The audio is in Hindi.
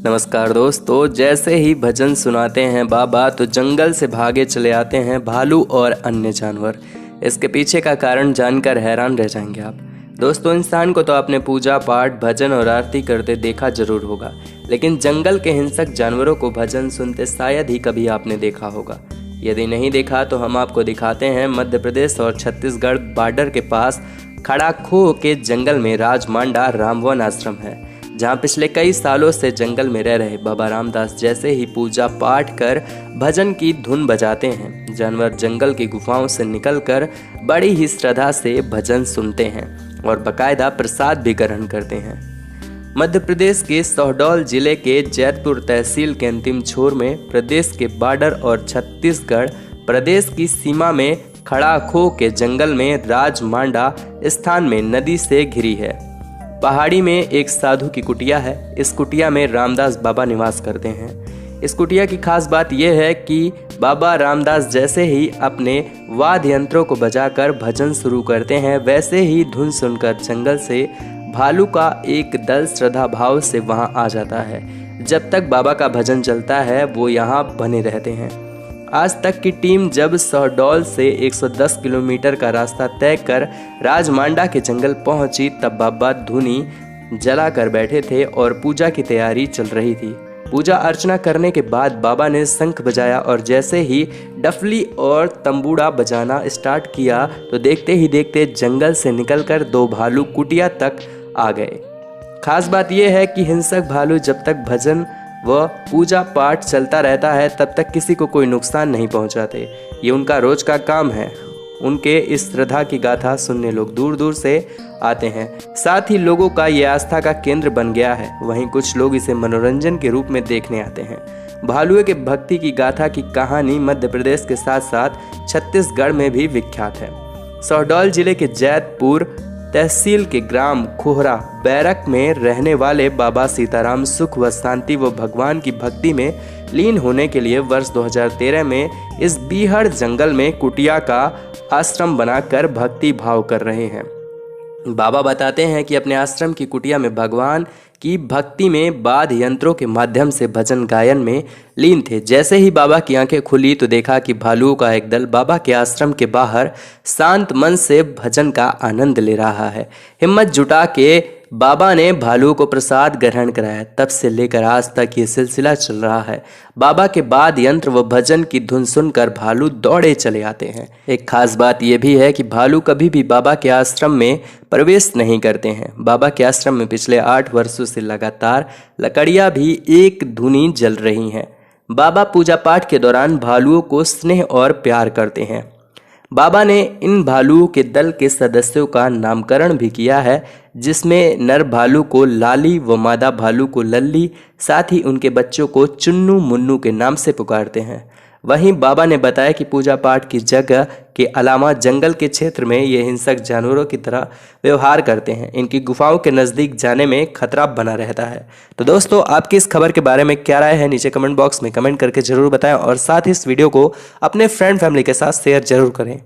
नमस्कार दोस्तों, जैसे ही भजन सुनाते हैं बाबा तो जंगल से भागे चले आते हैं भालू और अन्य जानवर। इसके पीछे का कारण जानकर हैरान रह जाएंगे आप। दोस्तों, इंसान को तो आपने पूजा पाठ भजन और आरती करते देखा जरूर होगा, लेकिन जंगल के हिंसक जानवरों को भजन सुनते शायद ही कभी आपने देखा होगा। यदि नहीं देखा तो हम आपको दिखाते हैं मध्य प्रदेश और छत्तीसगढ़ बॉर्डर के पास खड़ाखो के जंगल में राजमांडा रामवन आश्रम है, जहाँ पिछले कई सालों से जंगल में रह रहे बाबा रामदास जैसे ही पूजा पाठ कर भजन की धुन बजाते हैं। जानवर जंगल की गुफाओं से निकलकर बड़ी ही श्रद्धा से भजन सुनते हैं और बाकायदा प्रसाद भी ग्रहण करते हैं। मध्य प्रदेश के शहडोल जिले के जैतपुर तहसील के अंतिम छोर में प्रदेश के बॉर्डर और छत्तीसगढ़ प्रदेश की सीमा में खड़ाखो के जंगल में राजमांडा स्थान में नदी से घिरी है। पहाड़ी में एक साधु की कुटिया है। इस कुटिया में रामदास बाबा निवास करते हैं। इस कुटिया की खास बात यह है कि बाबा रामदास जैसे ही अपने वाद्य यंत्रों को बजाकर भजन शुरू करते हैं, वैसे ही धुन सुनकर जंगल से भालू का एक दल श्रद्धा भाव से वहां आ जाता है। जब तक बाबा का भजन चलता है वो यहाँ बने रहते हैं। आज तक की टीम जब शहडोल से 110 किलोमीटर का रास्ता तय कर राजमांडा के जंगल पहुंची, तब बाबा धुनी जला कर बैठे थे और पूजा की तैयारी चल रही थी। पूजा अर्चना करने के बाद बाबा ने शंख बजाया और जैसे ही डफली और तंबूड़ा बजाना स्टार्ट किया तो देखते ही देखते जंगल से निकलकर दो भालू कुटिया तक आ गए। खास बात यह है कि हिंसक भालू जब तक भजन व पूजा पाठ चलता रहता है तब तक किसी को कोई नुकसान नहीं पहुंचाते। ये उनका रोज का काम है। उनके इस श्रद्धा की गाथा सुनने लोग दूर दूर से आते हैं। साथ ही लोगों का ये आस्था का केंद्र बन गया है। वहीं कुछ लोग इसे मनोरंजन के रूप में देखने आते हैं। भालुए के भक्ति की गाथा की कहानी मध्य प्रदेश के साथ साथ छत्तीसगढ़ में भी विख्यात है। शहडोल जिले के जैतपुर तहसील के ग्राम खोहरा बैरक में रहने वाले बाबा सीताराम सुख व शांति व भगवान की भक्ति में लीन होने के लिए वर्ष 2013 में इस बीहड़ जंगल में कुटिया का आश्रम बनाकर भक्ति भाव कर रहे हैं। बाबा बताते हैं कि अपने आश्रम की कुटिया में भगवान की भक्ति में वाद्य यंत्रों के माध्यम से भजन गायन में लीन थे। जैसे ही बाबा की आंखें खुली तो देखा कि भालुओं का एक दल बाबा के आश्रम के बाहर शांत मन से भजन का आनंद ले रहा है। हिम्मत जुटा के बाबा ने भालुओं को प्रसाद ग्रहण कराया। तब से लेकर आज तक ये सिलसिला चल रहा है। बाबा के बाद यंत्र व भजन की धुन सुनकर भालू दौड़े चले आते हैं। एक खास बात यह भी है कि भालू कभी भी बाबा के आश्रम में प्रवेश नहीं करते हैं। बाबा के आश्रम में पिछले 8 वर्षों से लगातार लकड़ियां भी एक धुनी जल रही हैं। बाबा पूजा पाठ के दौरान भालुओं को स्नेह और प्यार करते हैं। बाबा ने इन भालुओं के दल के सदस्यों का नामकरण भी किया है, जिसमें नर भालू को लाली व मादा भालू को लल्ली, साथ ही उनके बच्चों को चुन्नू मुन्नू के नाम से पुकारते हैं। वहीं बाबा ने बताया कि पूजा पाठ की जगह के अलावा जंगल के क्षेत्र में ये हिंसक जानवरों की तरह व्यवहार करते हैं। इनकी गुफाओं के नज़दीक जाने में खतरा बना रहता है। तो दोस्तों, आपकी इस खबर के बारे में क्या राय है, नीचे कमेंट बॉक्स में कमेंट करके जरूर बताएं और साथ ही इस वीडियो को अपने फ्रेंड फैमिली के साथ शेयर जरूर करें।